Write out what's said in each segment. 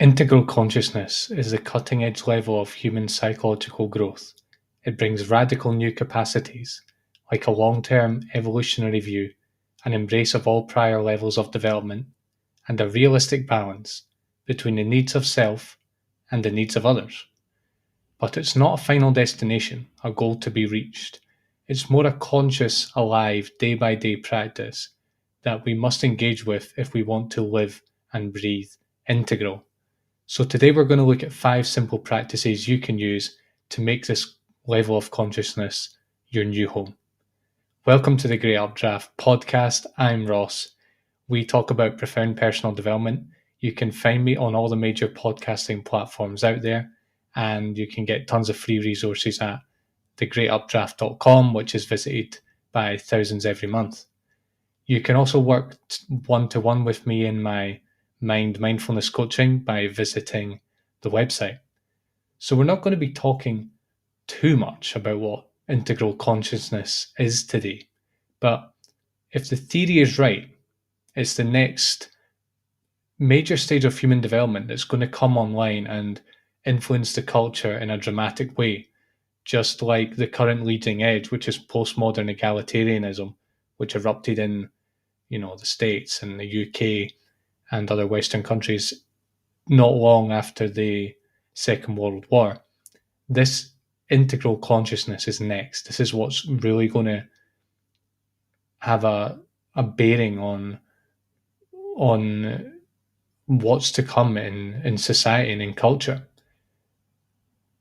Integral consciousness is the cutting-edge level of human psychological growth. It brings radical new capacities, like a long-term evolutionary view, an embrace of all prior levels of development, and a realistic balance between the needs of self and the needs of others. But it's not a final destination, a goal to be reached. It's more a conscious, alive, day-by-day practice that we must engage with if we want to live and breathe integral. So today we're going to look at 5 simple practices you can use to make this level of consciousness your new home. Welcome to the Great Updraft podcast. I'm Ross. We talk about profound personal development. You can find me on all the major podcasting platforms out there, and you can get tons of free resources at thegreatupdraft.com, which is visited by thousands every month. You can also work one-to-one with me in my mindfulness coaching by visiting the website. So we're not going to be talking too much about what integral consciousness is today, but if the theory is right, it's the next major stage of human development that's going to come online and influence the culture in a dramatic way, just like the current leading edge, which is postmodern egalitarianism, which erupted in the States and the UK and other Western countries not long after the Second World War. This integral consciousness is next. This is what's really going to have a bearing on what's to come in society and in culture.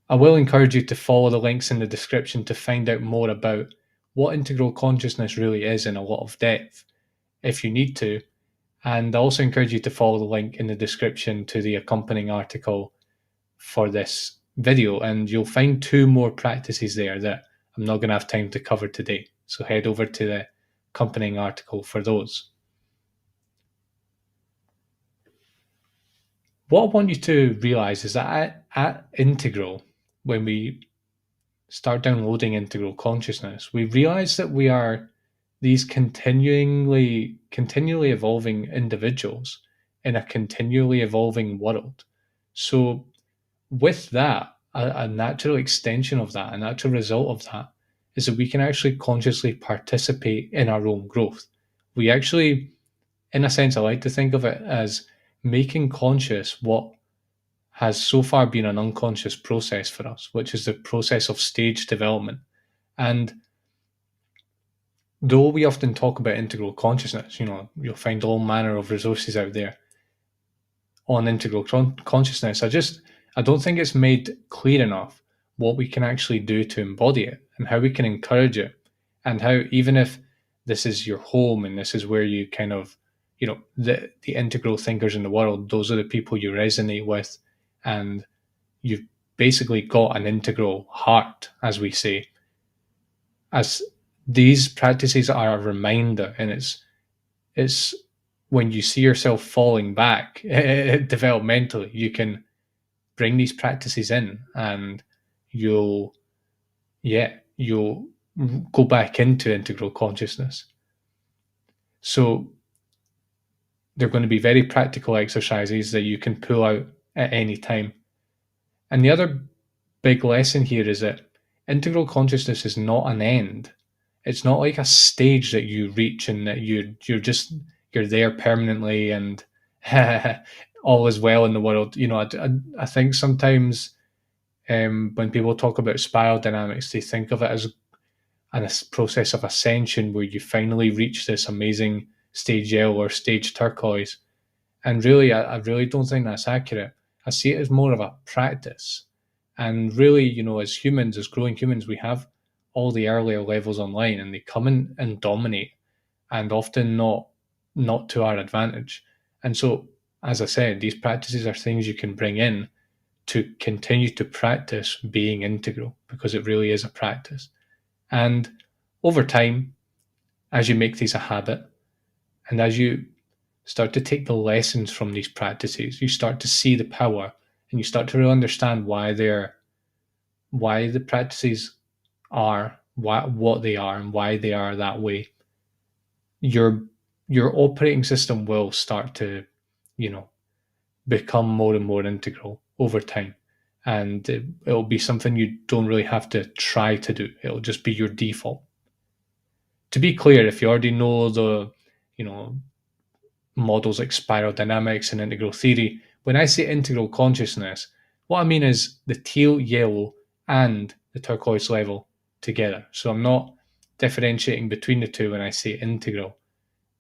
I will encourage you to follow the links in the description to find out more about what integral consciousness really is in a lot of depth, if you need to. And I also encourage you to follow the link in the description to the accompanying article for this video, and you'll find 2 more practices there that I'm not going to have time to cover today. So head over to the accompanying article for those. What I want you to realize is that at Integral, when we start downloading Integral Consciousness, we realize that we are these continually evolving individuals in a continually evolving world. So with that, a natural extension of that, a natural result of that, is that we can actually consciously participate in our own growth. We actually, in a sense, I like to think of it as making conscious what has so far been an unconscious process for us, which is the process of stage development. And though we often talk about integral consciousness, you'll find all manner of resources out there on integral consciousness. I don't think it's made clear enough what we can actually do to embody it and how we can encourage it, and how even if this is your home and this is where you kind of, the integral thinkers in the world, those are the people you resonate with, and you've basically got an integral heart, as we say. As these practices are a reminder, and it's when you see yourself falling back developmentally, you can bring these practices in, and you'll go back into integral consciousness. So they're going to be very practical exercises that you can pull out at any time. And the other big lesson here is that integral consciousness is not an end. It's not like a stage that you reach and that you're there permanently and all is well in the world. I think sometimes when people talk about spiral dynamics, they think of it as a process of ascension where you finally reach this amazing stage L or stage turquoise. And really, I really don't think that's accurate. I see it as more of a practice. And really, as humans, as growing humans, we have all the earlier levels online, and they come in and dominate, and often not to our advantage. And so, as I said, these practices are things you can bring in to continue to practice being integral, because it really is a practice. And over time, as you make these a habit, and as you start to take the lessons from these practices, you start to see the power, and you start to really understand why the practices are what they are and why they are that way. Your operating system will start to, become more and more integral over time. And it'll be something you don't really have to try to do. It'll just be your default. To be clear, if you already know the, you know, models like spiral dynamics and integral theory, when I say integral consciousness, what I mean is the teal, yellow, and the turquoise level together. So I'm not differentiating between the two when I say integral.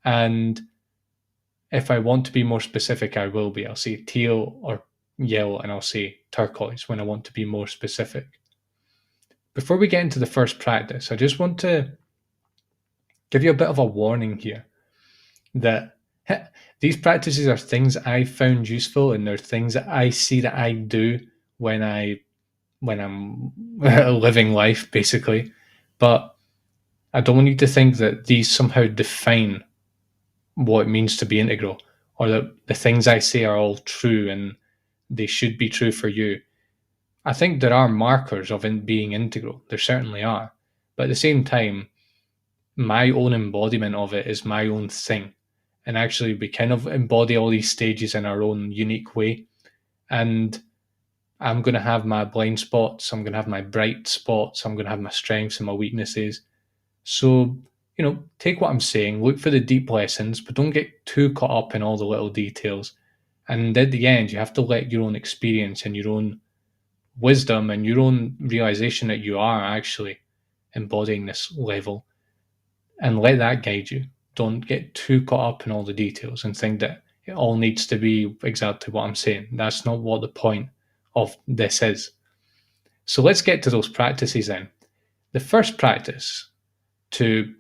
And if I want to be more specific, I will be. I'll say teal or yellow, and I'll say turquoise when I want to be more specific. Before we get into the first practice, I just want to give you a bit of a warning here that these practices are things I found useful, and they're things that I see that I do when I'm living life, basically. But I don't want you to think that these somehow define what it means to be integral, or that the things I say are all true and they should be true for you. I think there are markers of being integral. There certainly are. But at the same time, my own embodiment of it is my own thing. And actually, we kind of embody all these stages in our own unique way. And I'm going to have my blind spots. I'm going to have my bright spots. I'm going to have my strengths and my weaknesses. So, take what I'm saying, look for the deep lessons, but don't get too caught up in all the little details. And at the end, you have to let your own experience and your own wisdom and your own realization that you are actually embodying this level, and let that guide you. Don't get too caught up in all the details and think that it all needs to be exactly what I'm saying. That's not what the point of this is. So let's get to those practices then. The first practice to,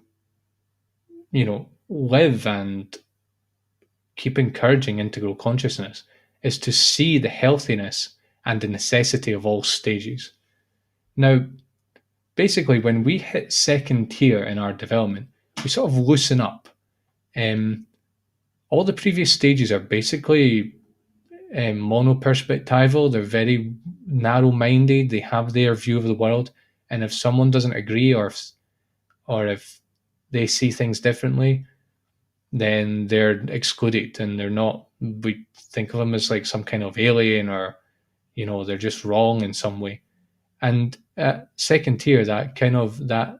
live and keep encouraging integral consciousness is to see the healthiness and the necessity of all stages. Now, basically, when we hit second tier in our development, we sort of loosen up. All the previous stages are basically monoperspectival. They're very narrow-minded. They have their view of the world, and if someone doesn't agree, or if they see things differently, then they're excluded, and they're not. We think of them as like some kind of alien, or they're just wrong in some way. And at second tier, that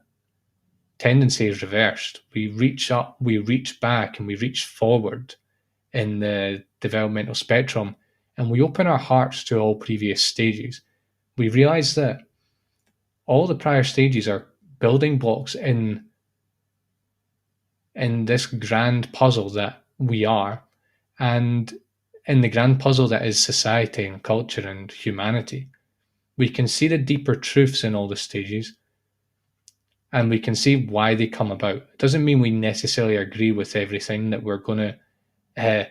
tendency is reversed. We reach up, we reach back, and we reach forward in the developmental spectrum, and we open our hearts to all previous stages. We realize that all the prior stages are building blocks in this grand puzzle that we are, and in the grand puzzle that is society and culture and humanity. We can see the deeper truths in all the stages, and we can see why they come about. It doesn't mean we necessarily agree with everything, that we're going to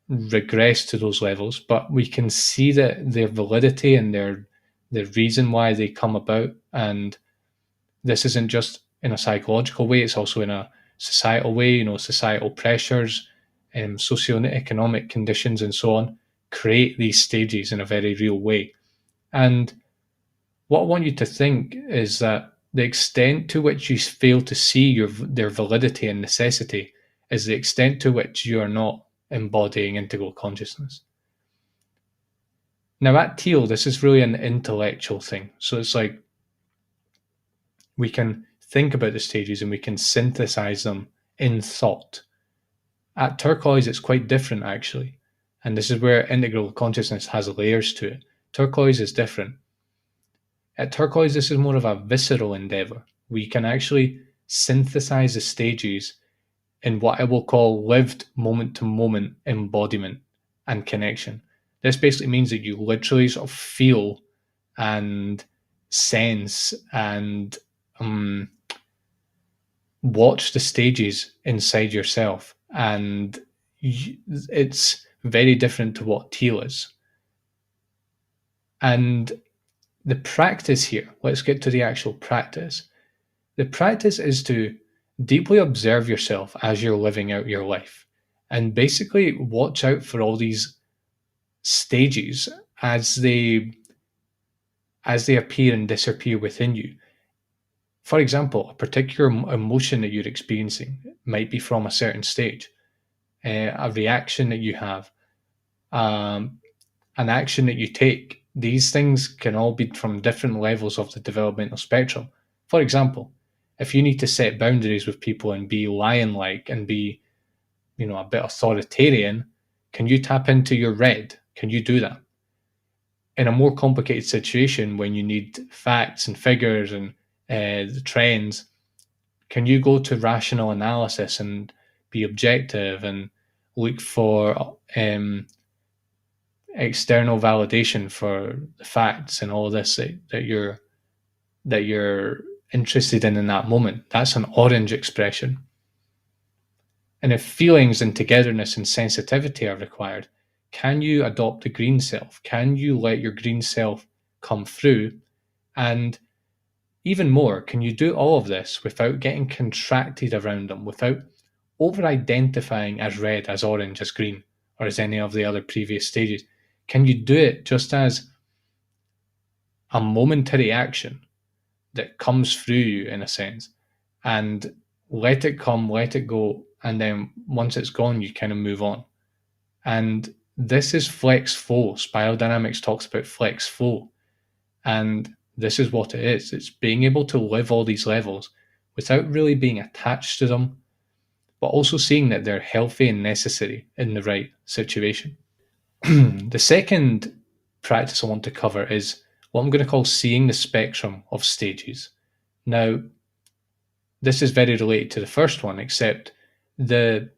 regress to those levels, but we can see that their validity and the reason why they come about. And this isn't just in a psychological way, it's also in a societal way. Societal pressures and socioeconomic conditions and so on create these stages in a very real way. And what I want you to think is that the extent to which you fail to see their validity and necessity is the extent to which you are not embodying integral consciousness. Now at Teal, this is really an intellectual thing. So it's like we can think about the stages and we can synthesize them in thought. At Turquoise, it's quite different actually. And this is where integral consciousness has layers to it. Turquoise is different. At Turquoise, this is more of a visceral endeavor. We can actually synthesize the stages in what I will call lived moment-to-moment embodiment and connection. This basically means that you literally sort of feel and sense and watch the stages inside yourself. And it's very different to what Teal is. And the practice here, let's get to the actual practice. The practice is to deeply observe yourself as you're living out your life, and basically watch out for all these stages as they appear and disappear within you. For example, a particular emotion that you're experiencing might be from a certain stage, a reaction that you have, an action that you take, these things can all be from different levels of the developmental spectrum. For example, if you need to set boundaries with people and be lion-like and be, a bit authoritarian, can you tap into your red? Can you do that? In a more complicated situation, when you need facts and figures and the trends, can you go to rational analysis and be objective and look for external validation for the facts and all this that you're interested in that moment? That's an orange expression. And if feelings and togetherness and sensitivity are required, can you adopt the green self? Can you let your green self come through? And even more, can you do all of this without getting contracted around them, without over identifying as red, as orange, as green, or as any of the other previous stages? Can you do it just as a momentary action that comes through you, in a sense, and let it come, let it go, and then once it's gone, you kind of move on? And this is flex flow. Spiraldynamics talks about flex flow, and this is what it is. It's being able to live all these levels without really being attached to them, but also seeing that they're healthy and necessary in the right situation. The second practice I want to cover is what I'm going to call seeing the spectrum of stages. Now, this is very related to the first one, except the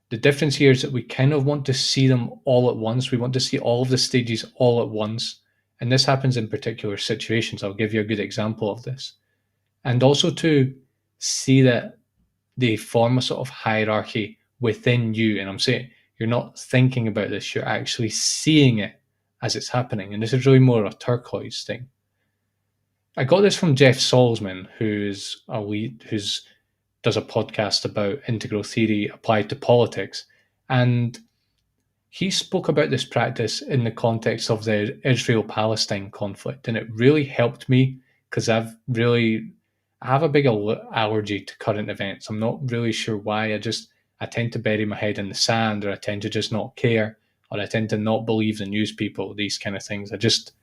difference here is that we kind of want to see them all at once. We want to see all of the stages all at once. And this happens in particular situations. I'll give you a good example of this. And also to see that they form a sort of hierarchy within you. And I'm saying you're not thinking about this, you're actually seeing it as it's happening. And this is really more a turquoise thing. I got this from Jeff Salzman, who's does a podcast about integral theory applied to politics. And he spoke about this practice in the context of the Israel-Palestine conflict. And it really helped me because I have a big allergy to current events. I'm not really sure why. I tend to bury my head in the sand, or I tend to just not care, or I tend to not believe the news people, these kind of things. I just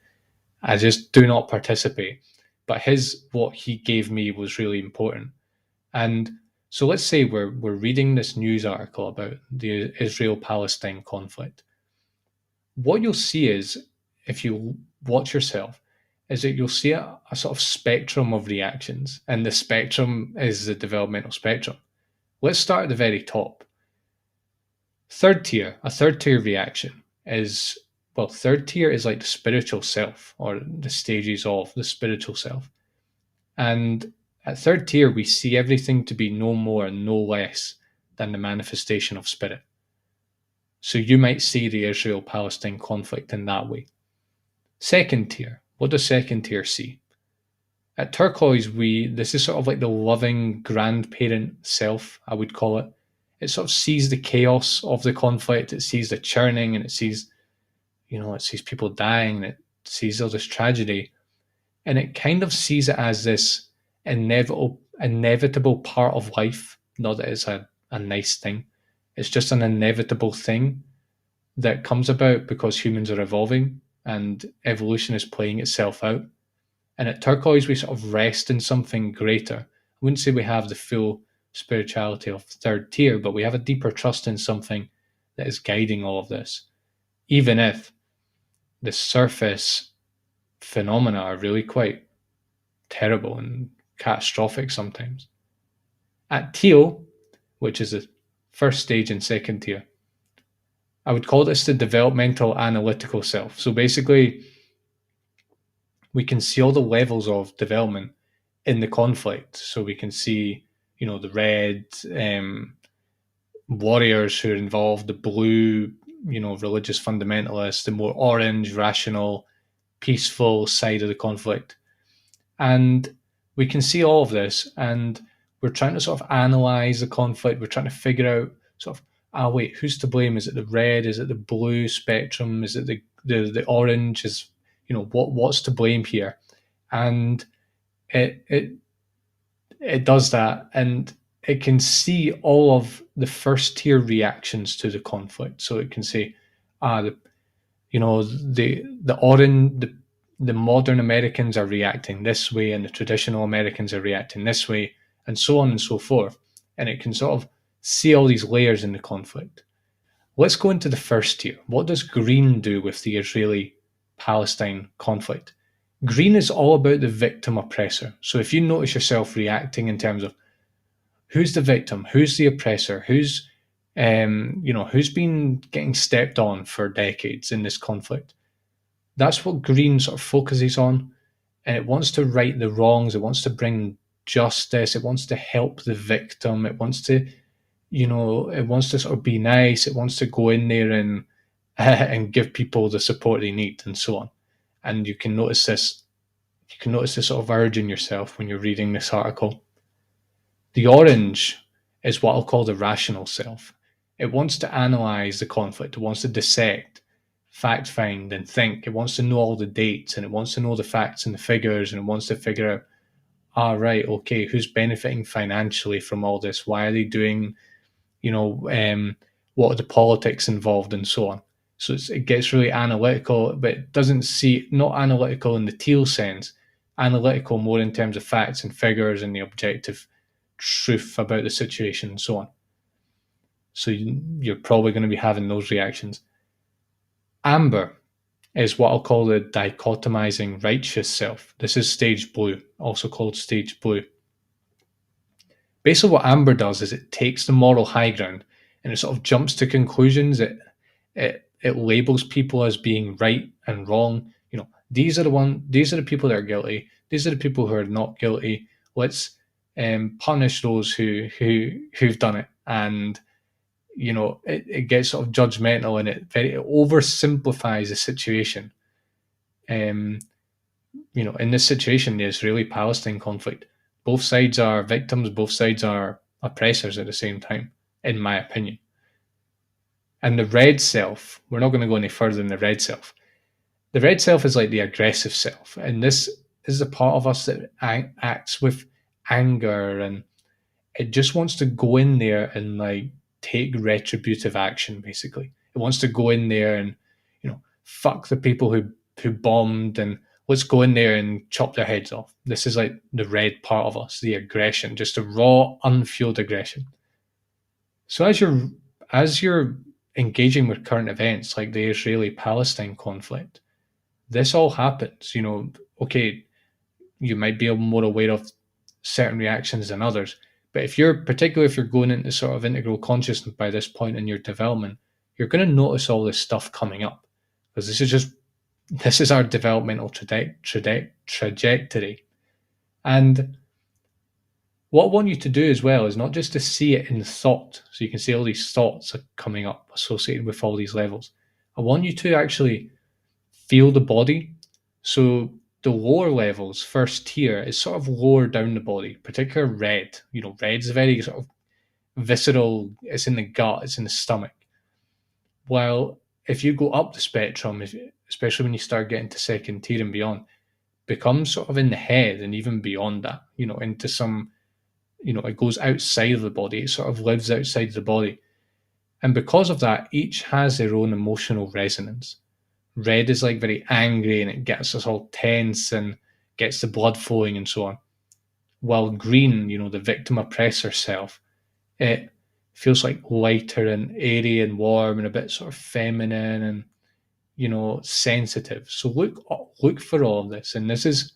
do not participate. But what he gave me was really important. And so let's say we're reading this news article about the Israel-Palestine conflict. What you'll see is, if you watch yourself, is that you'll see a sort of spectrum of reactions, and the spectrum is the developmental spectrum. Let's start at the very top. A third tier reaction is, third tier is like the spiritual self, or the stages of the spiritual self. And at third tier, we see everything to be no more and no less than the manifestation of spirit. So you might see the Israel-Palestine conflict in that way. Second tier, what does second tier see? At turquoise, this is sort of like the loving grandparent self, I would call it. It sort of sees the chaos of the conflict, it sees the churning, and it sees people dying, and it sees all this tragedy. And it kind of sees it as this inevitable part of life. Not that it's a nice thing. It's just an inevitable thing that comes about because humans are evolving and evolution is playing itself out. And at turquoise, we sort of rest in something greater. I wouldn't say we have the full spirituality of third tier, but we have a deeper trust in something that is guiding all of this, even if the surface phenomena are really quite terrible and catastrophic sometimes. At teal, which is the first stage in second tier, I would call this the developmental analytical self. So basically, we can see all the levels of development in the conflict. So we can see, the red warriors who are involved, the blue, religious fundamentalists, the more orange, rational, peaceful side of the conflict. And we can see all of this, and we're trying to sort of analyze the conflict. We're trying to figure out sort of, wait, who's to blame? Is it the red? Is it the blue spectrum? Is it the orange? Is, what's to blame here? And it does that, and it can see all of the first tier reactions to the conflict. So it can say, The modern Americans are reacting this way, and the traditional Americans are reacting this way, and so on and so forth. And it can sort of see all these layers in the conflict. Let's go into the first tier. What does green do with the Israeli Palestine conflict? Green is all about the victim oppressor. So if you notice yourself reacting in terms of who's the victim, who's the oppressor, who's been getting stepped on for decades in this conflict, that's what green sort of focuses on. And it wants to right the wrongs, it wants to bring justice, it wants to help the victim, it wants to sort of be nice, it wants to go in there and and give people the support they need and so on. And you can notice this sort of urge in yourself when you're reading this article. The orange is what I'll call the rational self. It wants to analyze the conflict, it wants to dissect, fact find, and think. It wants to know all the dates, and it wants to know the facts and the figures, and it wants to figure out, right, okay, who's benefiting financially from all this? Why are they doing, what are the politics involved, and so on. So it gets really analytical, but it doesn't see, not analytical in the Teal sense, analytical more in terms of facts and figures and the objective truth about the situation and so on. So you're probably going to be having those reactions. Amber is what I'll call the dichotomizing righteous self. This is stage blue, also called stage blue. Basically what amber does is it takes the moral high ground and it sort of jumps to conclusions. It labels people as being right and wrong. These are the people that are guilty. These are the people who are not guilty. Let's punish those who've done it. And it gets sort of judgmental, and it oversimplifies the situation. In this situation, the Israeli-Palestine conflict, both sides are victims, both sides are oppressors at the same time, in my opinion. And the red self, we're not going to go any further than the red self. The red self is like the aggressive self, and this is the part of us that acts with anger, and it just wants to go in there and like take retributive action. Basically, it wants to go in there and fuck the people who bombed, and let's go in there and chop their heads off. This is like the red part of us, the aggression, just a raw, unfueled aggression. So as you're engaging with current events like the Israeli-Palestine conflict, this all happens. Okay, you might be more aware of certain reactions than others, but if you're going into sort of integral consciousness by this point in your development, you're going to notice all this stuff coming up, because this is our developmental trajectory. And what I want you to do as well is not just to see it in thought, so you can see all these thoughts are coming up associated with all these levels. I want you to actually feel the body. So the lower levels, first tier, is sort of lower down the body, particularly red. Red's very sort of visceral, it's in the gut, it's in the stomach. While if you go up the spectrum, especially when you start getting to second tier and beyond, becomes sort of in the head and even beyond that, into some, it goes outside of the body, it sort of lives outside the body. And because of that, each has their own emotional resonance. Red is like very angry and it gets us all tense and gets the blood flowing and so on. While green, the victim oppressor self, it feels like lighter and airy and warm and a bit sort of feminine and sensitive. So look for all of this. And this is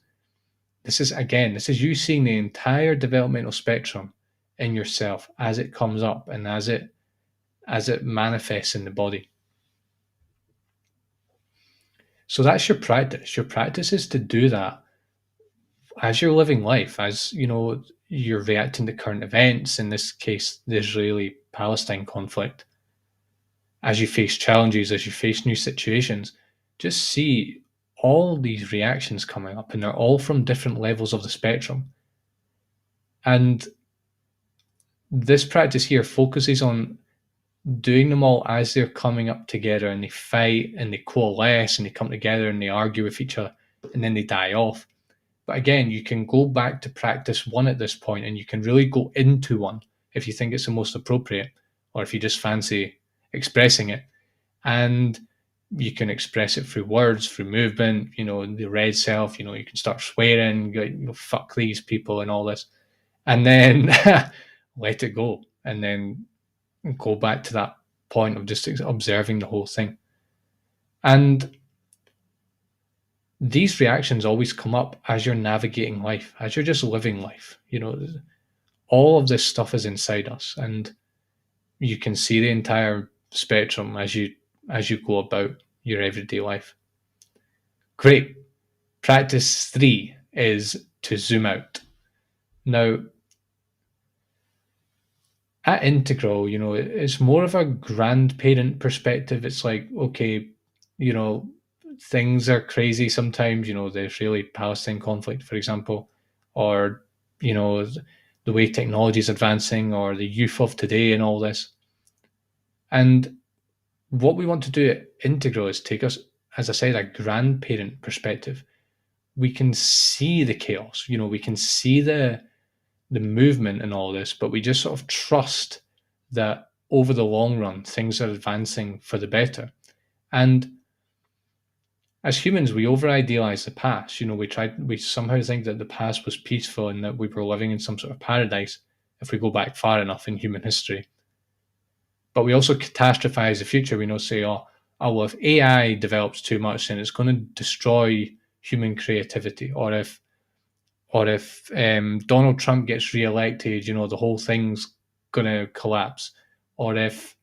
you seeing the entire developmental spectrum in yourself as it comes up and as it manifests in the body. So that's your practice. Your practice is to do that as you're living life, as you're reacting to current events, in this case, the Israeli-Palestine conflict. As you face challenges, as you face new situations, just see all these reactions coming up, and they're all from different levels of the spectrum. And this practice here focuses on doing them all as they're coming up together, and they fight and they coalesce and they come together and they argue with each other and then they die off. But again, you can go back to practice one at this point, and you can really go into one if you think it's the most appropriate, or if you just fancy expressing it. And You can express it through words, through movement, the red self, you can start swearing, fuck these people and all this. And then let it go. And then go back to that point of just observing the whole thing. And these reactions always come up as you're navigating life, as you're just living life. All of this stuff is inside us, and you can see the entire spectrum as you go about your everyday life. Great. Practice 3 is to zoom out. Now, at Integral, it's more of a grandparent perspective. It's like, okay, things are crazy sometimes, the Israeli-Palestine conflict, for example, or, the way technology is advancing, or the youth of today and all this. And what we want to do at Integral is take us, as I said, a grandparent perspective. We can see the chaos, we can see the movement and all this, but we just sort of trust that over the long run, things are advancing for the better. And as humans, we over idealize the past. We somehow think that the past was peaceful and that we were living in some sort of paradise if we go back far enough in human history. But we also catastrophize the future. We say, well, if AI develops too much, then it's going to destroy human creativity. Or if Donald Trump gets reelected, the whole thing's going to collapse. Or if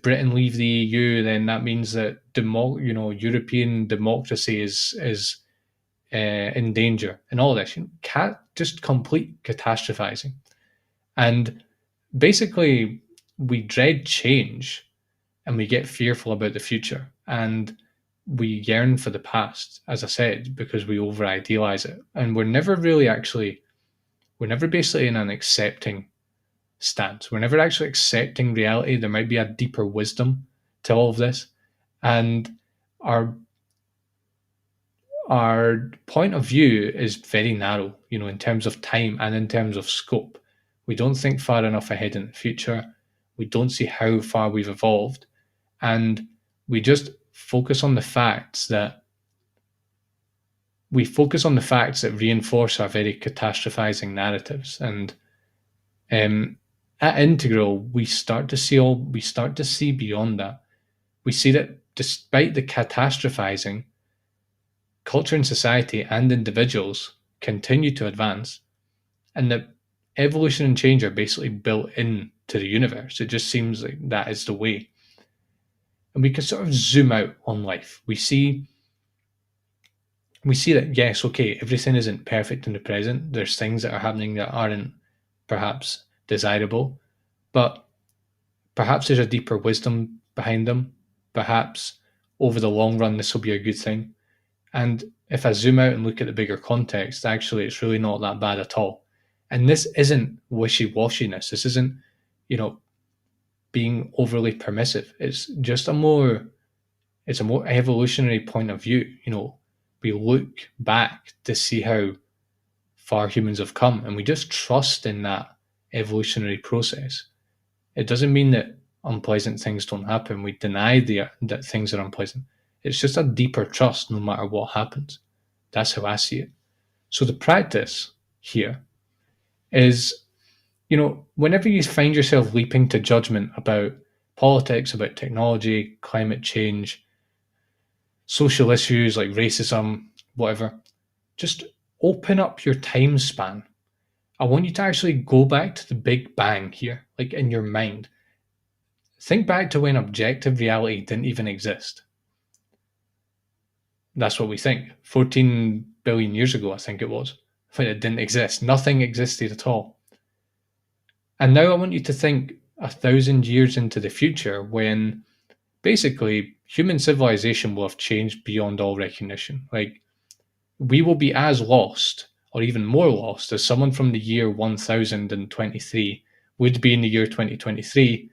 Britain leave the EU, then that means that European democracy is in danger, and all this. Just complete catastrophizing, and basically we dread change, and we get fearful about the future, and we yearn for the past, as I said, because we over idealize it, and we're never basically in an accepting stance. We're never actually accepting reality. There might be a deeper wisdom to all of this, and our point of view is very narrow, in terms of time and in terms of scope. We don't think far enough ahead in the future. We don't see how far we've evolved, and we just focus on the facts that reinforce our very catastrophizing narratives. And at Integral, we start to see beyond that. We see that despite the catastrophizing, culture and society and individuals continue to advance, and that evolution and change are basically built into the universe. It just seems like that is the way. And we can sort of zoom out on life. We see that, yes, okay, everything isn't perfect in the present. There's things that are happening that aren't perhaps desirable, but perhaps there's a deeper wisdom behind them. Perhaps over the long run, this will be a good thing. And if I zoom out and look at the bigger context, actually, it's really not that bad at all. And this isn't wishy-washiness. This isn't, being overly permissive. It's just a more evolutionary point of view. We look back to see how far humans have come, and we just trust in that evolutionary process. It doesn't mean that unpleasant things don't happen. We deny that things are unpleasant. It's just a deeper trust no matter what happens. That's how I see it. So the practice here is, whenever you find yourself leaping to judgment about politics, about technology, climate change, social issues like racism, whatever, just open up your time span. I want you to actually go back to the Big Bang here, like in your mind. Think back to when objective reality didn't even exist. That's what we think. 14 billion years ago, I think it was. When it didn't exist. Nothing existed at all. And now I want you to think 1,000 years into the future, when basically human civilization will have changed beyond all recognition. Like, we will be as lost, or even more lost, as someone from the year 1023 would be in the year 2023,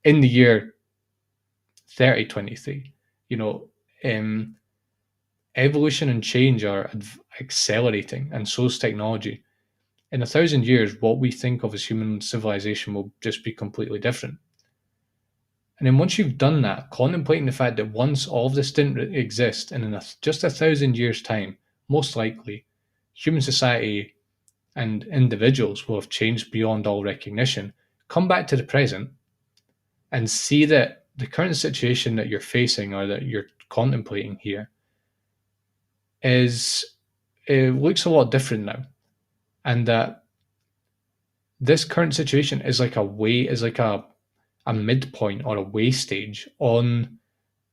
in the year 3023. Evolution and change are accelerating, and so is technology. In 1,000 years, what we think of as human civilization will just be completely different. And then once you've done that, contemplating the fact that once all of this didn't exist, and in just 1,000 years' time, most likely, human society and individuals will have changed beyond all recognition, come back to the present and see that the current situation that you're facing or that you're contemplating here is, it looks a lot different now. And that this current situation is like a midpoint or a way stage on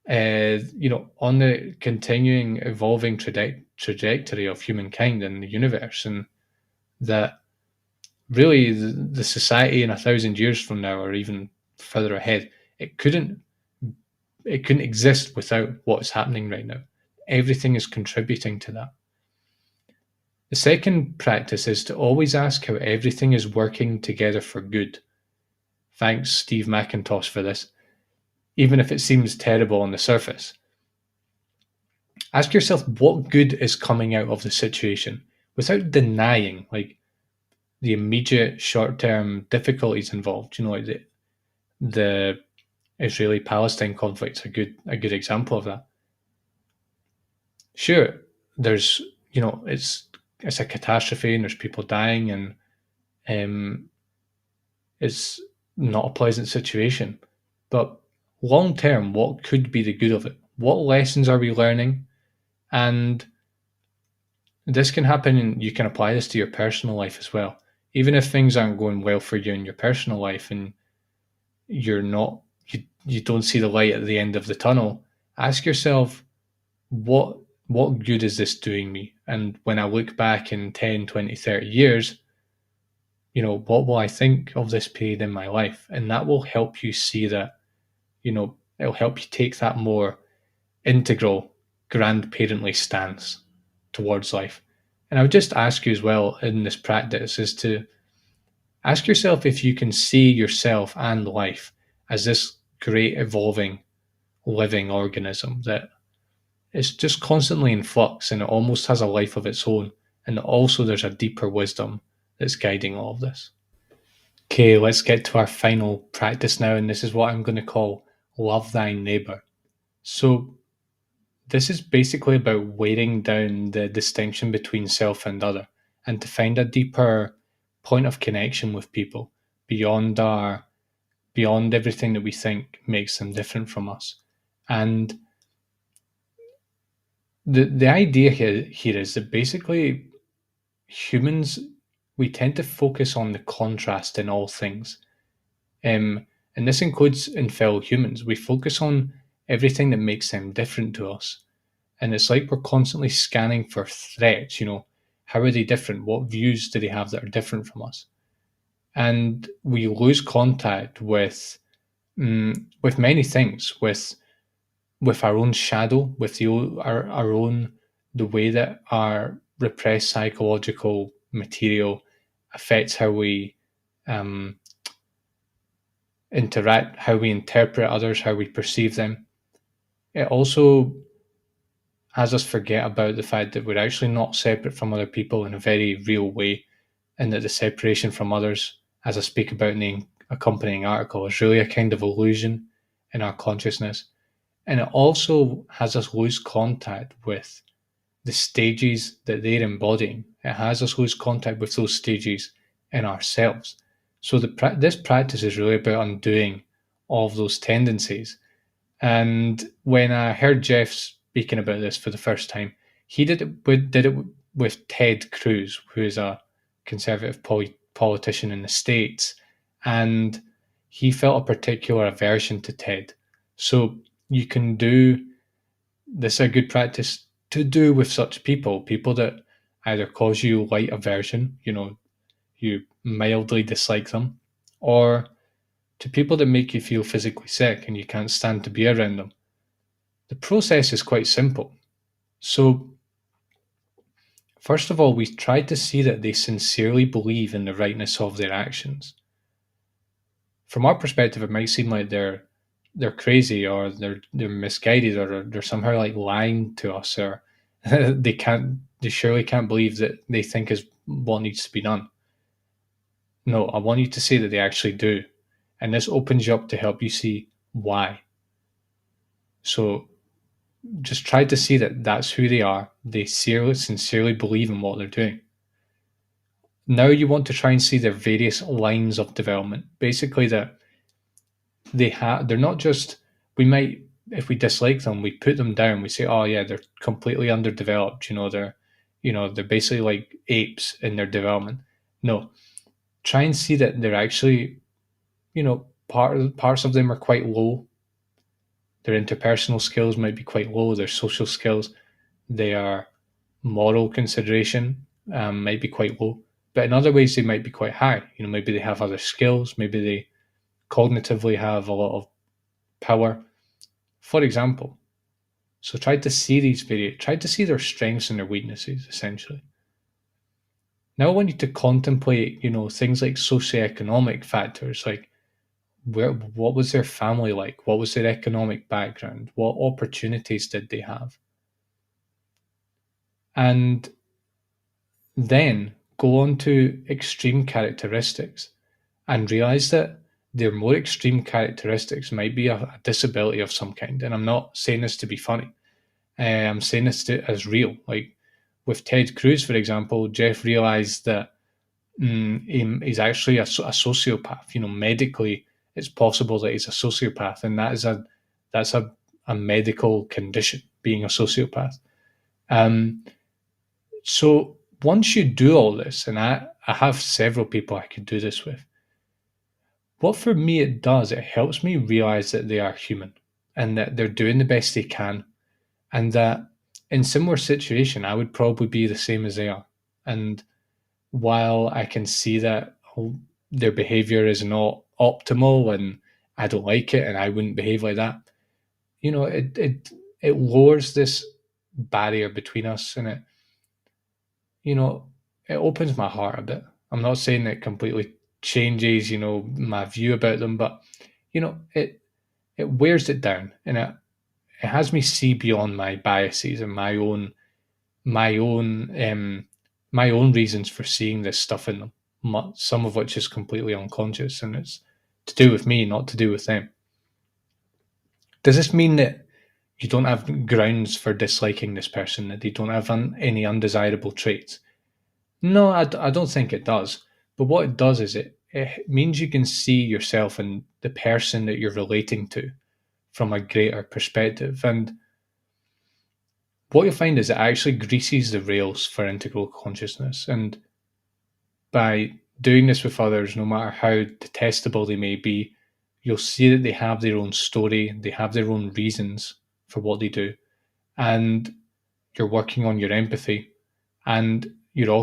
on the continuing evolving trajectory of humankind and the universe, and that really the society in 1,000 years from now or even further ahead, it couldn't it couldn't exist without what's happening right now. Everything is contributing to that. The second practice is to always ask how everything is working together for good. Thanks, Steve McIntosh, for this. Even if it seems terrible on the surface, ask yourself what good is coming out of the situation without denying like the immediate short-term difficulties involved. Like the Israeli-Palestine conflict's a good example of that. Sure, there's it's a catastrophe and there's people dying, and it's not a pleasant situation. But long term, what could be the good of it? What lessons are we learning? And this can happen, and you can apply this to your personal life as well. Even if things aren't going well for you in your personal life and you don't see the light at the end of the tunnel, ask yourself, what good is this doing me? And when I look back in 10, 20, 30 years, what will I think of this period in my life? And that will help you see that, it'll help you take that more integral, grandparently stance towards life. And I would just ask you as well in this practice is to ask yourself if you can see yourself and life as this great evolving living organism that is just constantly in flux, and it almost has a life of its own. And also there's a deeper wisdom that's guiding all of this. Okay, let's get to our final practice now, and this is what I'm going to call love thy neighbor. So this is basically about weighing down the distinction between self and other, and to find a deeper point of connection with people beyond everything that we think makes them different from us. And the idea here is that basically humans, we tend to focus on the contrast in all things. And this includes in fellow humans. We focus on everything that makes them different to us. And it's like we're constantly scanning for threats, how are they different? What views do they have that are different from us? And we lose contact with many things, with our own shadow, with our own, the way that our repressed psychological material affects how we interact, how we interpret others, how we perceive them. It also has us forget about the fact that we're actually not separate from other people in a very real way, and that the separation from others, as I speak about in the accompanying article, is really a kind of illusion in our consciousness. And it also has us lose contact with the stages that they're embodying. It has us lose contact with those stages in ourselves. So this practice is really about undoing all of those tendencies. And when I heard Jeff speaking about this for the first time, he did it with Ted Cruz, who is a conservative politician in the States, and he felt a particular aversion to Ted. So you can do this, a good practice to do with such people that either cause you light aversion, you mildly dislike them, or to people that make you feel physically sick and you can't stand to be around them. The process is quite simple. So, first of all, we try to see that they sincerely believe in the rightness of their actions. From our perspective, it might seem like they're crazy, or they're misguided, or they're somehow like lying to us, or they surely can't believe that they think is what needs to be done. No, I want you to say that they actually do. And this opens you up to help you see why. So just try to see that that's who they are. They sincerely believe in what they're doing. Now you want to try and see their various lines of development. Basically, that they're not just, we might, if we dislike them, we put them down. We say, oh yeah, they're completely underdeveloped. They're basically like apes in their development. No, try and see that they're actually, parts of them are quite low. Their interpersonal skills might be quite low. Their social skills, their moral consideration might be quite low. But in other ways, they might be quite high. Maybe they have other skills. Maybe they cognitively have a lot of power, for example. So try to see try to see their strengths and their weaknesses, essentially. Now I want you to contemplate, things like socioeconomic factors, like what was their family like? What was their economic background? What opportunities did they have? And then go on to extreme characteristics and realize that their more extreme characteristics might be a disability of some kind. And I'm not saying this to be funny. I'm saying this as real. Like with Ted Cruz, for example, Jeff realized that he's actually a sociopath. Medically, it's possible that he's a sociopath, and that's a medical condition, being a sociopath. So once you do all this, and I have several people I could do this with, what for me it does, it helps me realize that they are human and that they're doing the best they can, and that in similar situation, I would probably be the same as they are. And while I can see that their behavior is not optimal and I don't like it and I wouldn't behave like that, it lowers this barrier between us, and it opens my heart a bit. I'm not saying it completely changes, my view about them, but it wears it down, and it has me see beyond my biases and my own my own reasons for seeing this stuff in them. Some of which is completely unconscious, and it's to do with me, not to do with them. Does this mean that you don't have grounds for disliking this person, that they don't have any undesirable traits? No, I don't think it does. But what it does is it means you can see yourself and the person that you're relating to from a greater perspective. And what you'll find is it actually greases the rails for integral consciousness. And by doing this with others, no matter how detestable they may be, you'll see that they have their own story, they have their own reasons for what they do. And you're working on your empathy, and you're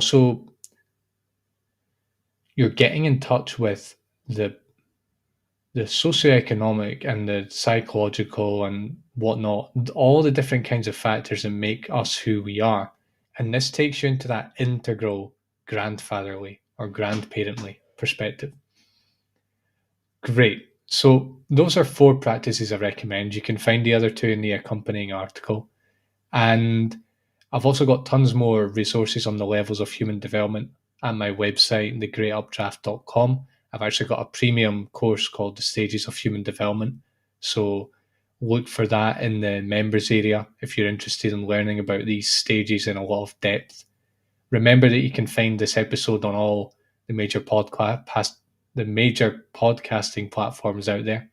getting in touch with the socioeconomic and the psychological and whatnot, all the different kinds of factors that make us who we are. And this takes you into that integral grandfatherly or grandparently perspective. Great. So those are 4 practices I recommend. You can find the other 2 in the accompanying article. And I've also got tons more resources on the levels of human development at my website, thegreatupdraft.com. I've actually got a premium course called The Stages of Human Development. So look for that in the members area if you're interested in learning about these stages in a lot of depth. Remember that you can find this episode on all the major podcasting platforms out there.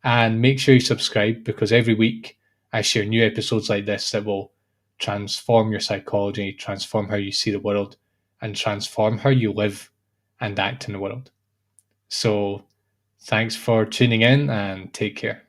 And make sure you subscribe, because every week I share new episodes like this that will transform your psychology, transform how you see the world, and transform how you live and act in the world. So thanks for tuning in, and take care.